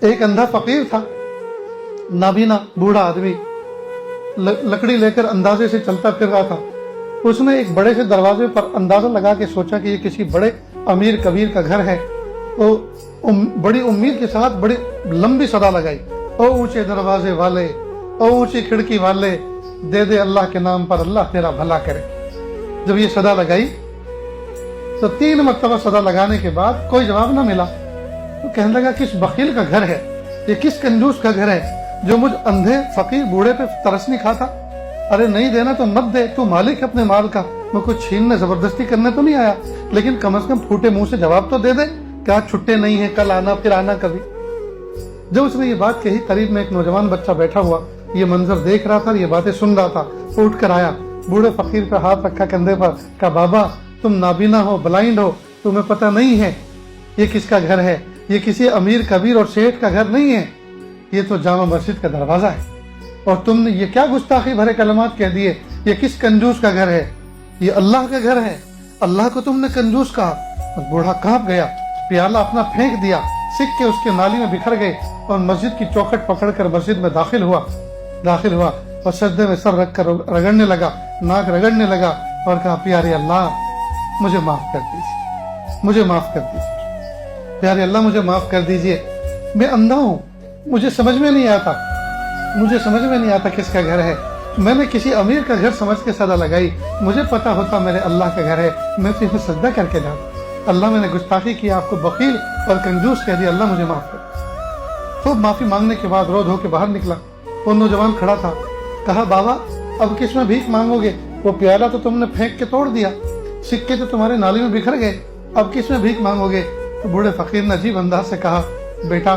ایک اندھا فقیر تھا، نابینا بوڑھا آدمی، لکڑی لے کر اندازے سے چلتا پھر رہا تھا۔ اس نے ایک بڑے سے دروازے پر اندازہ لگا کے سوچا کہ یہ کسی بڑے امیر کبیر کا گھر ہے، تو بڑی امید کے ساتھ بڑی لمبی صدا لگائی، او اونچے دروازے والے، او اونچی کھڑکی والے، دے دے اللہ کے نام پر، اللہ تیرا بھلا کرے۔ جب یہ صدا لگائی تو 3 مرتبہ صدا لگانے کے بعد کوئی جواب نہ ملا۔ تو کہنے لگا کس بخیل کا گھر ہے، یہ کس کنجوس کا گھر ہے جو مجھ اندھے فقیر بوڑھے پہ ترس نہیں کھاتا۔ ارے نہیں دینا تو مت دے، تو مالک اپنے مال کا، میں کوئی چھیننے زبردستی کرنے تو نہیں آیا، لیکن کم از کم پھوٹے منہ سے جواب تو دے دے کہ آج چھٹے نہیں ہیں، کل آنا، پھر آنا کبھی۔ جب اس نے یہ بات کہی، قریب میں ایک نوجوان بچہ بیٹھا ہوا یہ منظر دیکھ رہا تھا اور یہ باتیں سن رہا تھا، اٹھ کر آیا، بوڑھے فقیر پہ ہاتھ رکھا کندھے پر، کہا بابا تم نابینا ہو، بلائنڈ ہو، تمہیں پتہ نہیں ہے یہ کس کا گھر ہے، یہ کسی امیر کبیر اور شیخ کا گھر نہیں ہے، یہ تو جامع مسجد کا دروازہ ہے، اور تم نے یہ کیا گستاخی بھرے کلمات کہہ دیے، یہ کس کنجوس کا گھر ہے، یہ اللہ کا گھر ہے، اللہ کو تم نے کنجوس کہا۔ اور بوڑھا کانپ گیا، پیالہ اپنا پھینک دیا، سکے اس کے نالی میں بکھر گئے، اور مسجد کی چوکھٹ پکڑ کر مسجد میں داخل ہوا اور سجدے میں سر رکھ کر رگڑنے لگا، ناک رگڑنے لگا اور کہا پیارے اللہ مجھے معاف کر دیجیے، مجھے معاف کر دیجیے، پیارے اللہ مجھے معاف کر دیجیے، میں اندھا ہوں، مجھے سمجھ میں نہیں آتا کس کا گھر ہے، میں نے کسی امیر کا گھر سمجھ کے صدا لگائی، مجھے پتا ہوتا میرے اللہ کا گھر ہے میں صرف سجدہ کر کے جاتا، اللہ میں نے گستاخی کیا، آپ کو بخیل اور کنجوس کہہ دیا، اللہ مجھے معاف کر۔ خوب معافی مانگنے کے بعد رو دھو کے باہر نکلا۔ وہ نوجوان کھڑا تھا، کہا بابا اب کس میں بھیک مانگو گے، وہ پیالہ تو تم نے پھینک کے توڑ دیا، سکے تو تمہارے نالی میں بکھر گئے، اب کس میں بھیک مانگو گے؟ تو بوڑھے فقیر نے عجیب انداز سے کہا بیٹا